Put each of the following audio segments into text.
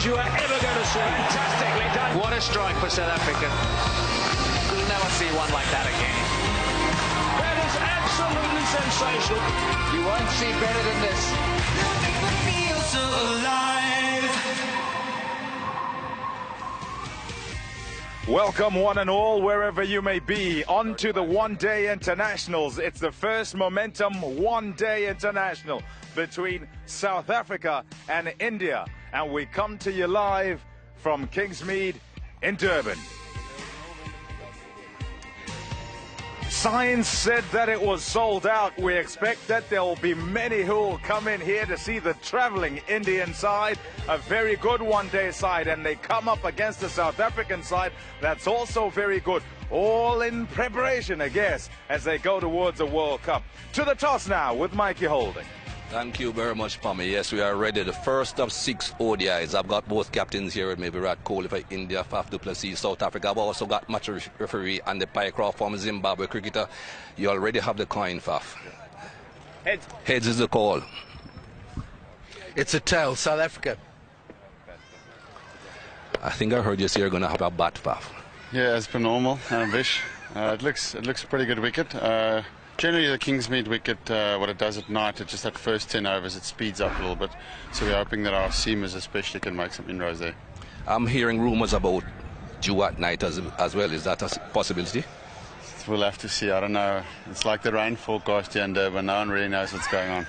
as you are ever going to see. Fantastically done. What a strike for South Africa. We'll never see one like that again. That is absolutely sensational. You won't see better than this. Feel so alive. Welcome one and all, wherever you may be, onto the one-day internationals. It's the first Momentum one-day international between South Africa and India. And we come to you live from Kingsmead in Durban. Signs said that it was sold out. We expect that there will be many who will come in here to see the traveling Indian side, a very good one-day side, and they come up against the South African side that's also very good. All in preparation, I guess, as they go towards the World Cup. To the toss now with Mikey Holding. Thank you very much, Pammy. Yes, we are ready. The first of 6 ODIs. I've got both captains here with me, Virat Kohli for India, Faf du Plessis, South Africa. I've also got match referee and the Pycroft from Zimbabwe cricketer. You already have the coin, Faf. Heads. Heads is the call. It's a tail, South Africa. I think I heard you say you're going to have a bat, Faf. Yeah, as per normal, Vish. It looks a pretty good wicket. Generally, the Kingsmead wicket, what it does at night, just that first 10 overs, it speeds up a little bit. So we're hoping that our seamers especially can make some inroads there. I'm hearing rumours about dew at night as well. Is that a possibility? We'll have to see. I don't know. It's like the rain forecast here in Durban. No one really knows what's going on.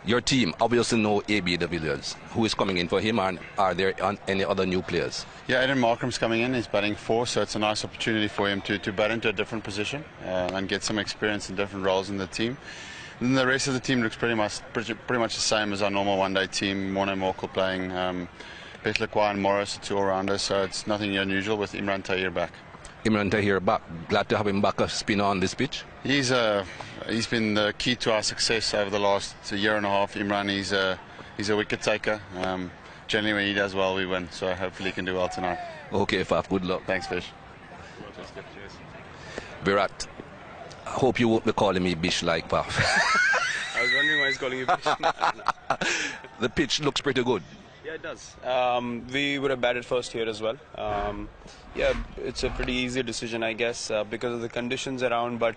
Your team obviously know AB de Villiers. Who is coming in for him, and are there any other new players? Yeah, Aiden Markram's coming in. He's batting 4, so it's a nice opportunity for him to bat into a different position and get some experience in different roles in the team. And then the rest of the team looks pretty much the same as our normal one-day team. Morne Morkel playing, Betlekwa and Morris, 2 all-rounders, so it's nothing unusual with Imran Tahir back. Imran Tahir back. Glad to have him back a spinner on this pitch. He's been the key to our success over the last year and a half. Imran, he's a wicket taker. Generally, when he does well, we win. So hopefully, he can do well tonight. Okay, Faf. Good luck. Thanks, Fish. Virat, I hope you won't be calling me Bish like Faf. I was wondering why he's calling you Bish. The pitch looks pretty good. Yeah, it does. We would have batted first here as well. Yeah, it's a pretty easy decision, I guess, because of the conditions around. But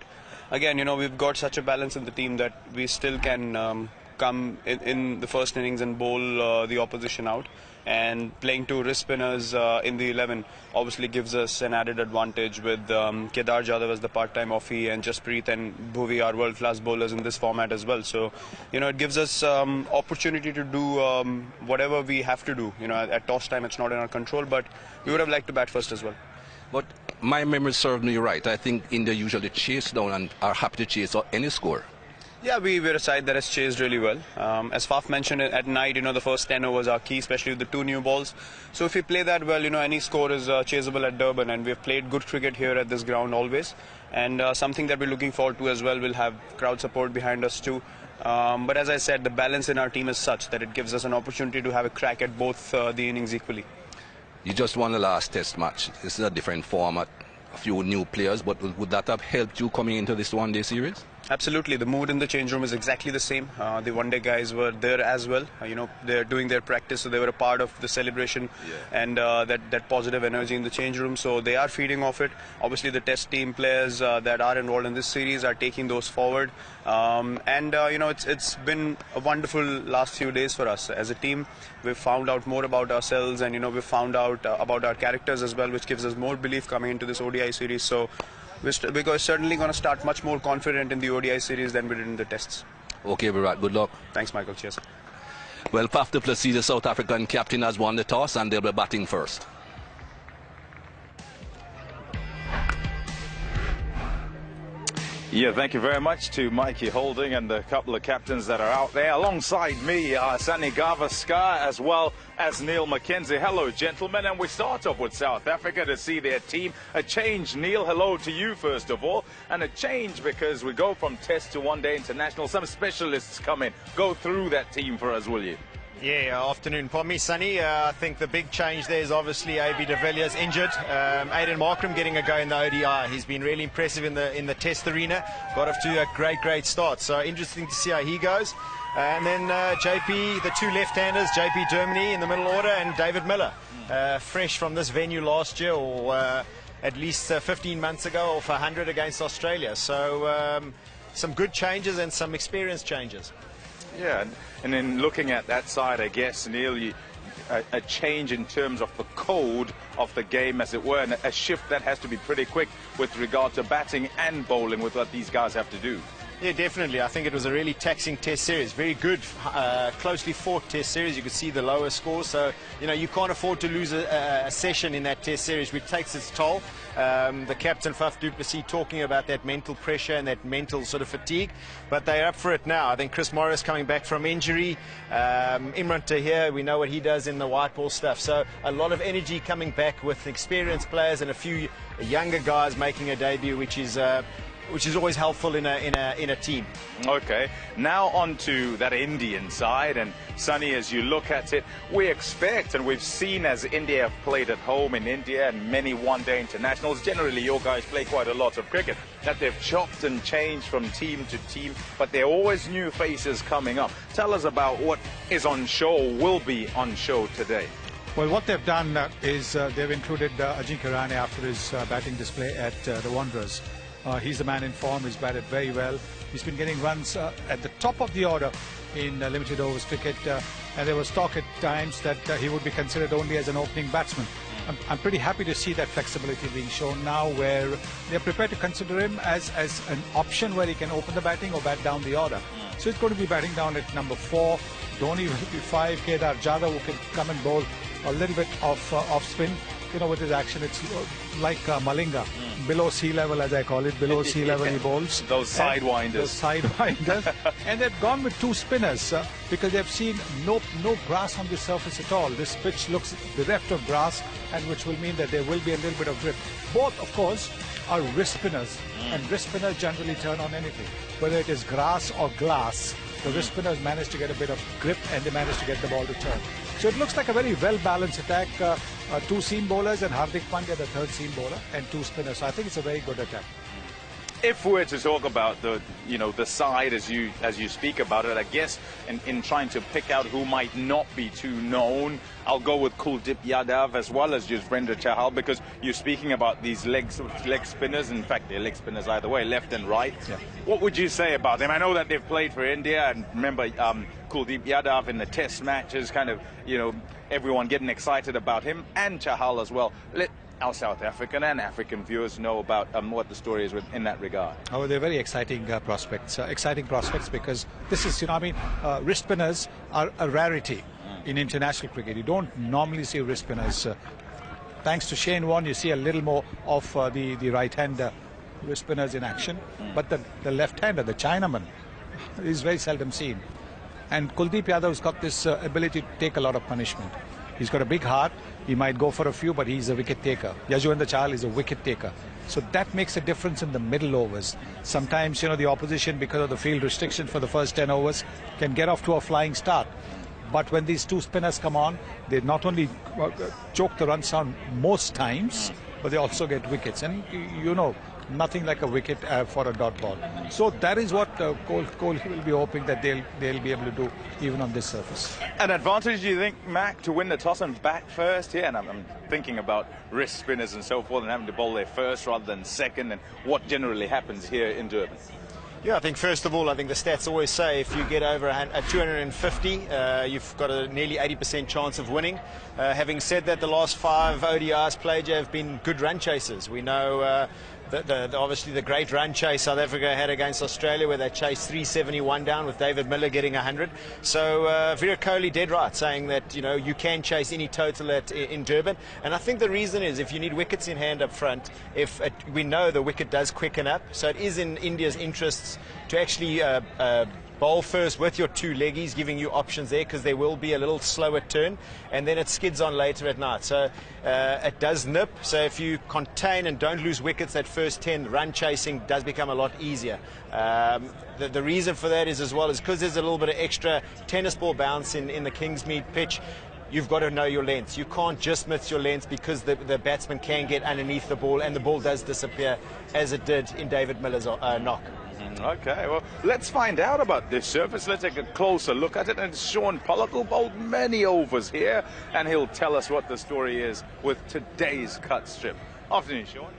again, we've got such a balance in the team that we still can come in the first innings and bowl the opposition out. And playing 2 wrist spinners in the 11 obviously gives us an added advantage with Kedar Jadhav as the part-time offie and Jasprit and Bhuvi are world-class bowlers in this format as well. So, it gives us opportunity to do whatever we have to do. At toss time it's not in our control, but we would have liked to bat first as well. But my memory served me right. I think India usually chase down and are happy to chase any score. Yeah, we're a side that has chased really well. As Faf mentioned, at night, the first 10 overs are key, especially with the 2 new balls. So if we play that well, any score is chaseable at Durban, and we've played good cricket here at this ground always. And something that we're looking forward to as well, we'll have crowd support behind us too. But as I said, the balance in our team is such that it gives us an opportunity to have a crack at both the innings equally. You just won the last test match. This is a different format, a few new players, but would that have helped you coming into this one-day series? Absolutely. The mood in the change room is exactly the same. The one-day guys were there as well. They're doing their practice, so they were a part of the celebration and that positive energy in the change room. So they are feeding off it. Obviously, the test team players that are involved in this series are taking those forward. It's been a wonderful last few days for us as a team. We've found out more about ourselves, and we've found out about our characters as well, which gives us more belief coming into this ODI series. So we're certainly going to start much more confident in the ODI series than we did in the tests. Okay, Virat, good luck. Thanks, Michael. Cheers. Well, Faf du Plessis, the South African captain, has won the toss and they'll be batting first. Yeah, thank you very much to Mikey Holding and the couple of captains that are out there. Alongside me, Sunny Gavaskar as well as Neil McKenzie. Hello, gentlemen. And we start off with South Africa to see their team. A change, Neil, hello to you first of all. And a change because we go from test to one-day international. Some specialists come in. Go through that team for us, will you? Yeah, afternoon. For me, Sonny, I think the big change there is obviously AB de Villiers injured. Aiden Markram getting a go in the ODI. He's been really impressive in the Test arena. Got off to a great start. So interesting to see how he goes. And then JP, the two left-handers, JP Germany in the middle order, and David Miller, fresh from this venue last year, or at least 15 months ago, off 100 against Australia. So some good changes and some experience changes. Yeah, and then looking at that side, I guess, Neil, a change in terms of the code of the game, as it were, and a shift that has to be pretty quick with regard to batting and bowling with what these guys have to do. Yeah, definitely. I think it was a really taxing Test series. Very good, closely fought Test series. You could see the lower scores. So, you know, you can't afford to lose a session in that Test series, which takes its toll. The captain, Faf du Plessis, talking about that mental pressure and that mental sort of fatigue. But they're up for it now. I think Chris Morris coming back from injury. Imran Tahir, we know what he does in the white ball stuff. So a lot of energy coming back with experienced players and a few younger guys making a debut, which is always helpful in a team. Okay, now on to that Indian side, and Sonny, as you look at it, we expect, and we've seen as India have played at home in India and many one-day internationals, generally your guys play quite a lot of cricket, that they've chopped and changed from team to team, but there are always new faces coming up. Tell us about what is on show, will be on show today. Well, what they've done is they've included Ajinkya Rahane after his batting display at the Wanderers. He's the man in form. He's batted very well. He's been getting runs at the top of the order in limited overs cricket, and there was talk at times that he would be considered only as an opening batsman. I'm pretty happy to see that flexibility being shown now, where they're prepared to consider him as an option where he can open the batting or bat down the order. So he's going to be batting down at number 4. Dhoni will be 5. Kedar Jadhav, who can come and bowl a little bit of off spin. You know, with his action, it's like Malinga, below sea level, as I call it, below sea level he bowls. Those sidewinders. Those sidewinders. And they've gone with 2 spinners because they've seen no grass on the surface at all. This pitch looks bereft of grass, and which will mean that there will be a little bit of grip. Both, of course, are wrist spinners, and wrist spinners generally turn on anything. Whether it is grass or glass, the wrist spinners manage to get a bit of grip, and they manage to get the ball to turn. So it looks like a very well-balanced attack. 2 seam bowlers and Hardik Pandya, the 3rd seam bowler, and 2 spinners. So I think it's a very good attack. If we're to talk about the side as you speak about it, I guess in trying to pick out who might not be too known, I'll go with Kuldeep Yadav as well as Yuzvendra Chahal, because you're speaking about these leg spinners. In fact, they're leg spinners either way, left and right. Yeah. What would you say about them? I know that they've played for India, and remember Kuldeep Yadav in the Test matches, kind of, everyone getting excited about him, and Chahal as well. Let our South African and African viewers know about what the story is in that regard. Oh, they're very exciting prospects. Exciting prospects because this is, wrist spinners are a rarity in international cricket. You don't normally see wrist spinners. Thanks to Shane Warne, you see a little more of the right-hander wrist spinners in action. But the left-hander, the Chinaman, is very seldom seen. And Kuldeep Yadav's got this ability to take a lot of punishment. He's got a big heart. He might go for a few, but he's a wicket taker. Yuzvendra Chahal is a wicket taker. So that makes a difference in the middle overs. Sometimes, the opposition, because of the field restriction for the first 10 overs, can get off to a flying start. But when these 2 spinners come on, they not only choke the runs down most times, but they also get wickets. And, nothing like a wicket for a dot ball. So that is what Kohli will be hoping that they'll be able to do even on this surface. An advantage, do you think, Mac, to win the toss and bat first? Yeah, and I'm thinking about wrist spinners and so forth and having to bowl there first rather than second, and what generally happens here in Durban. Yeah, I think first of all, I think the stats always say if you get over 250, you've got a nearly 80% chance of winning. Having said that, the last 5 ODIs played have been good run chasers. We know obviously the great run chase South Africa had against Australia, where they chased 371 down with David Miller getting 100. So Virat Kohli dead right, saying that you can chase any total in Durban. And I think the reason is if you need wickets in hand up front, we know the wicket does quicken up, so it is in India's interests to actually bowl first with your two leggies, giving you options there because there will be a little slower turn, and then it skids on later at night. So it does nip. So if you contain and don't lose wickets that first 10, run chasing does become a lot easier. The reason for that is as well is because there's a little bit of extra tennis ball bounce in the Kingsmead pitch. You've got to know your lengths. You can't just miss your lengths because the batsman can get underneath the ball and the ball does disappear, as it did in David Miller's knock. Okay, well, let's find out about this surface. Let's take a closer look at it. And Sean Pollock will bowl many overs here, and he'll tell us what the story is with today's cut strip. Afternoon, Sean.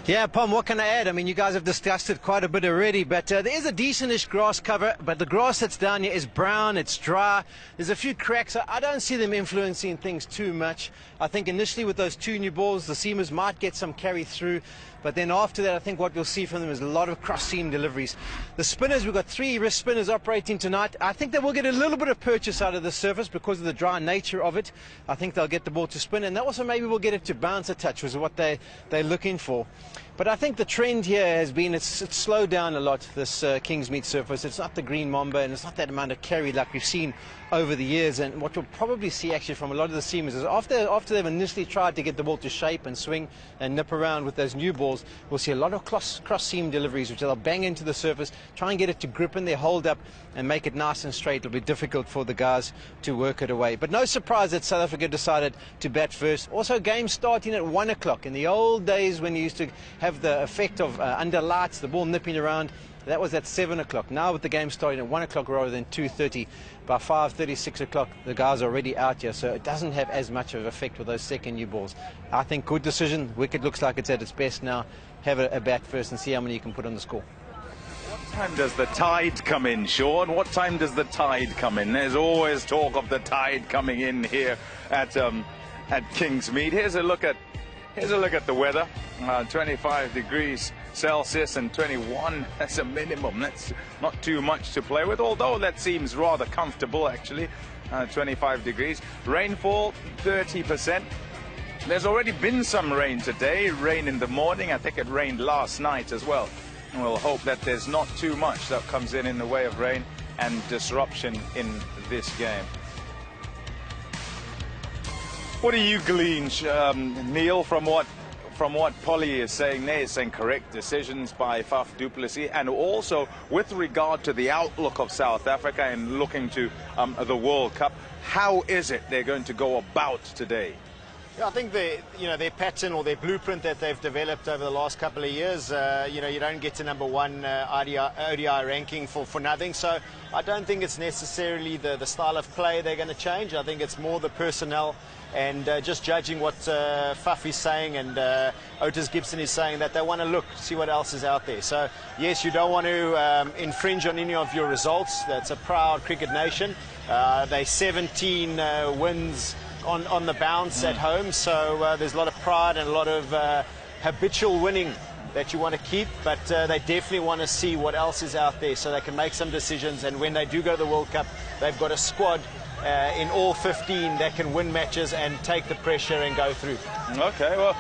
Yeah, Pom, what can I add? I mean, you guys have discussed it quite a bit already, but there is a decentish grass cover, but the grass that's down here is brown, it's dry, there's a few cracks. I don't see them influencing things too much. I think initially with those two new balls, the seamers might get some carry through, but then after that, I think what we'll see from them is a lot of cross-seam deliveries. The spinners, we've got 3 wrist spinners operating tonight. I think they will get a little bit of purchase out of the surface because of the dry nature of it. I think they'll get the ball to spin, and they also maybe will get it to bounce a touch, which is what they're looking for. But I think the trend here has been it's slowed down a lot, this Kingsmead surface. It's not the green mamba, and it's not that amount of carry like we've seen over the years. And what you'll probably see actually from a lot of the seamers is after they've initially tried to get the ball to shape and swing and nip around with those new balls, we'll see a lot of cross-seam deliveries, which they'll bang into the surface, try and get it to grip in their hold up and make it nice and straight. It'll be difficult for the guys to work it away. But no surprise that South Africa decided to bat first. Also, game starting at 1 o'clock. In the old days when you used to have the effect of under lights, the ball nipping around, that was at 7 o'clock. Now with the game starting at 1 o'clock rather than 2:30, by 5:30, 6 o'clock, the guys are already out here, so it doesn't have as much of an effect with those second new balls. I think good decision. Wicket looks like it's at its best now. Have a bat first and see how many you can put on the score. What time does the tide come in, Sean? What time does the tide come in? There's always talk of the tide coming in here at Kingsmead. Here's a look at the weather. 25 degrees Celsius and 21 as a minimum. That's not too much to play with, although that seems rather comfortable actually. 25 degrees. Rainfall 30%. There's already been some rain today. Rain in the morning. I think it rained last night as well. And we'll hope that there's not too much that comes in the way of rain and disruption in this game. What do you glean, Neil, from what Polly is saying there? He's saying correct decisions by Faf du Plessis, and also with regard to the outlook of South Africa and looking to the World Cup. How is it they're going to go about today? Yeah, I think their pattern or their blueprint that they've developed over the last couple of years, you don't get to #1 ODI ranking for nothing. So I don't think it's necessarily the style of play they're going to change. I think it's more the personnel and just judging what Faf is saying and Otis Gibson is saying, that they want to look, see what else is out there. So yes, you don't want to infringe on any of your results. That's a proud cricket nation. They 17 wins on the bounce at home, so there's a lot of pride and a lot of habitual winning that you want to keep, but they definitely want to see what else is out there so they can make some decisions, and when they do go to the World Cup, they've got a squad in all 15 that can win matches and take the pressure and go through. Okay, well,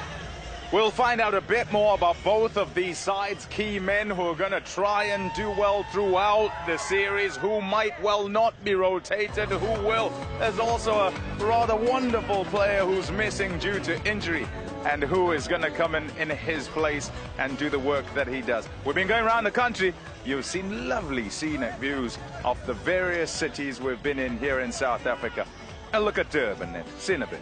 we'll find out a bit more about both of these sides, key men who are going to try and do well throughout the series, who might well not be rotated, who will. There's also a rather wonderful player who's missing due to injury, and who is going to come in his place and do the work that he does. We've been going around the country. You've seen lovely scenic views of the various cities we've been in here in South Africa. And look at Durban then, Sinabit.